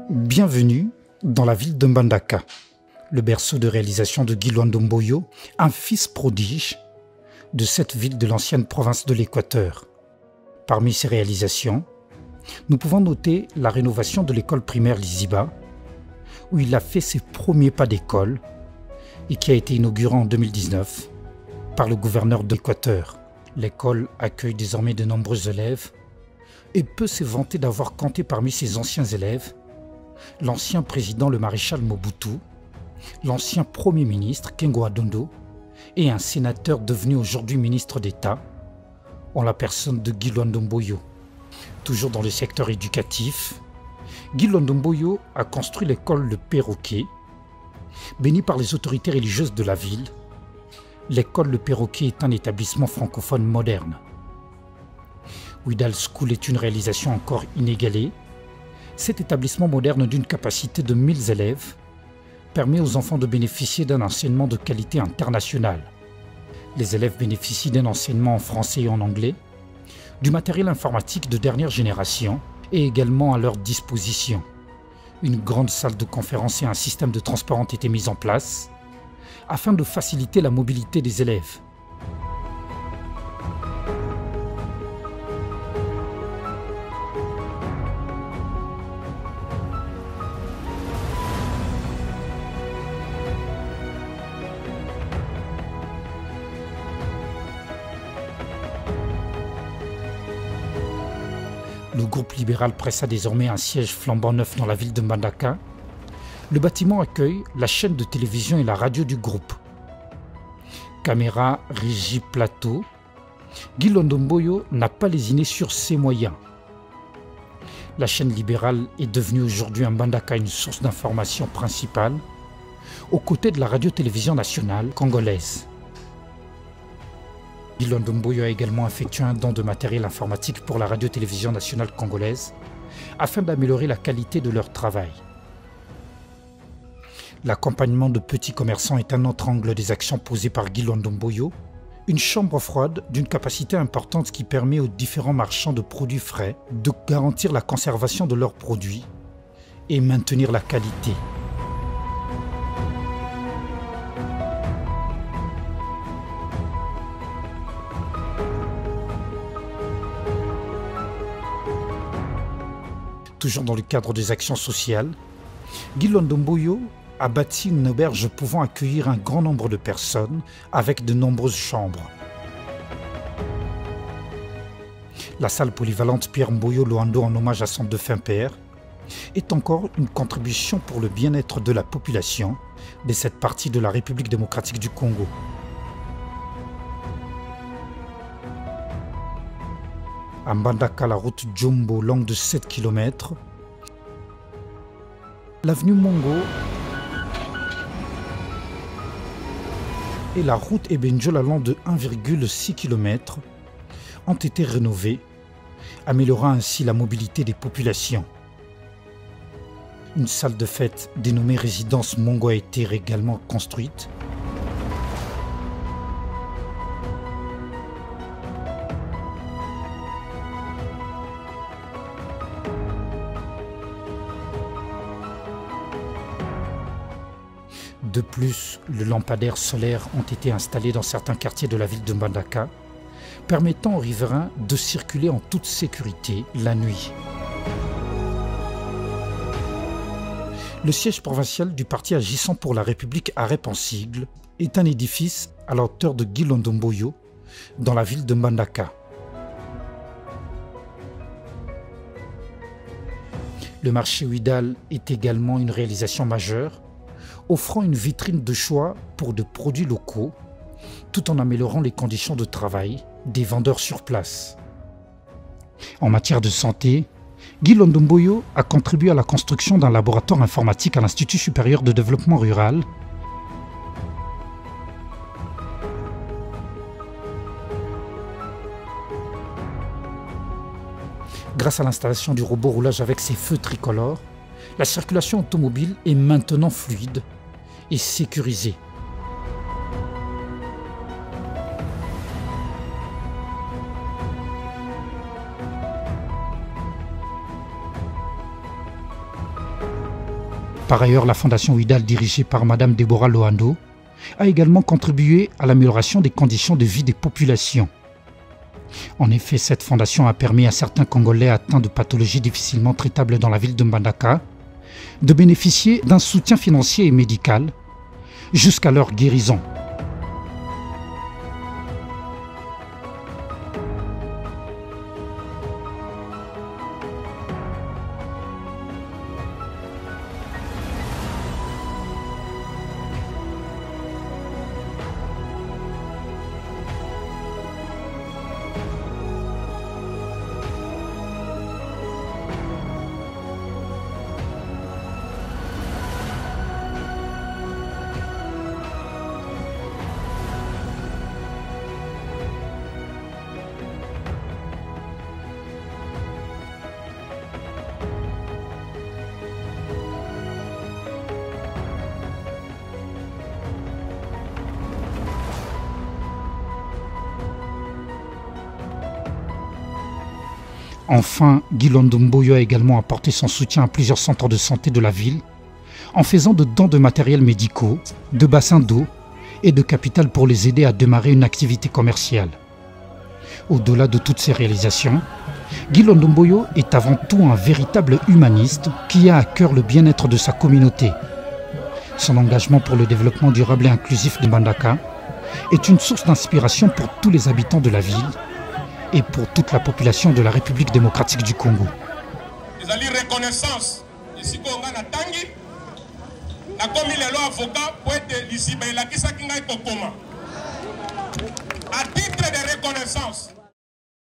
Bienvenue dans la ville de Mbandaka, le berceau de réalisation de Guy Lwando-Mboyo, un fils prodige de cette ville de l'ancienne province de l'Équateur. Parmi ses réalisations, nous pouvons noter la rénovation de l'école primaire Liziba, où il a fait ses premiers pas d'école et qui a été inaugurée en 2019 par le gouverneur d'Équateur. L'école accueille désormais de nombreux élèves et peut se vanter d'avoir compté parmi ses anciens élèves l'ancien président le maréchal Mobutu, l'ancien premier ministre Kengo Adondo et un sénateur devenu aujourd'hui ministre d'État en la personne de Guy Lwando-Mboyo. Toujours dans le secteur éducatif, Guy Lwando-Mboyo a construit l'école Le Perroquet, bénie par les autorités religieuses de la ville. L'école Le Perroquet est un établissement francophone moderne. Widal School est une réalisation encore inégalée. Cet établissement moderne d'une capacité de 1000 élèves permet aux enfants de bénéficier d'un enseignement de qualité internationale. Les élèves bénéficient d'un enseignement en français et en anglais, du matériel informatique de dernière génération et également à leur disposition. Une grande salle de conférence et un système de transport ont été mis en place afin de faciliter la mobilité des élèves. Le groupe libéral pressa désormais un siège flambant neuf dans la ville de Mbandaka. Le bâtiment accueille la chaîne de télévision et la radio du groupe. Caméra, régie, plateau, Guy Lwando-Mboyo n'a pas lésiné sur ses moyens. La chaîne libérale est devenue aujourd'hui à Mbandaka une source d'information principale, aux côtés de la radio-télévision nationale congolaise. Guy Lwando-Mboyo a également effectué un don de matériel informatique pour la radio-télévision nationale congolaise afin d'améliorer la qualité de leur travail. L'accompagnement de petits commerçants est un autre angle des actions posées par Guy Lwando-Mboyo, une chambre froide d'une capacité importante qui permet aux différents marchands de produits frais de garantir la conservation de leurs produits et maintenir la qualité. Toujours dans le cadre des actions sociales, Guy Lwando-Mboyo a bâti une auberge pouvant accueillir un grand nombre de personnes avec de nombreuses chambres. La salle polyvalente Pierre Mboyo Loando en hommage à son défunt père est encore une contribution pour le bien-être de la population de cette partie de la République démocratique du Congo. À Mbandaka, la route Jumbo, longue de 7 km, l'avenue Mongo et la route Ebenjola, longue de 1,6 km, ont été rénovées, améliorant ainsi la mobilité des populations. Une salle de fête dénommée Résidence Mongo a été également construite. De plus, les lampadaires solaires ont été installés dans certains quartiers de la ville de Mbandaka, permettant aux riverains de circuler en toute sécurité la nuit. Le siège provincial du parti agissant pour la République à Rep en sigle est un édifice à la hauteur de Guy Lwando-Mboyo dans la ville de Mbandaka. Le marché Widal est également une réalisation majeure, offrant une vitrine de choix pour de produits locaux, tout en améliorant les conditions de travail des vendeurs sur place. En matière de santé, Guy Lwando-Mboyo a contribué à la construction d'un laboratoire informatique à l'Institut supérieur de développement rural, grâce à l'installation du robot roulage avec ses feux tricolores. La circulation automobile est maintenant fluide et sécurisée. Par ailleurs, la Fondation Ouidal, dirigée par Mme Deborah Lohando, a également contribué à l'amélioration des conditions de vie des populations. En effet, cette fondation a permis à certains Congolais atteints de pathologies difficilement traitables dans la ville de Mbandaka de bénéficier d'un soutien financier et médical jusqu'à leur guérison. Enfin, Guy Londomboyo a également apporté son soutien à plusieurs centres de santé de la ville en faisant de dons de matériels médicaux, de bassins d'eau et de capital pour les aider à démarrer une activité commerciale. Au-delà de toutes ces réalisations, Guy Londomboyo est avant tout un véritable humaniste qui a à cœur le bien-être de sa communauté. Son engagement pour le développement durable et inclusif de Mbandaka est une source d'inspiration pour tous les habitants de la ville et pour toute la population de la République démocratique du Congo. Reconnaissance ici na tangi na komi lelo avocat pour être ici la kisa kinga kokoma à titre de reconnaissance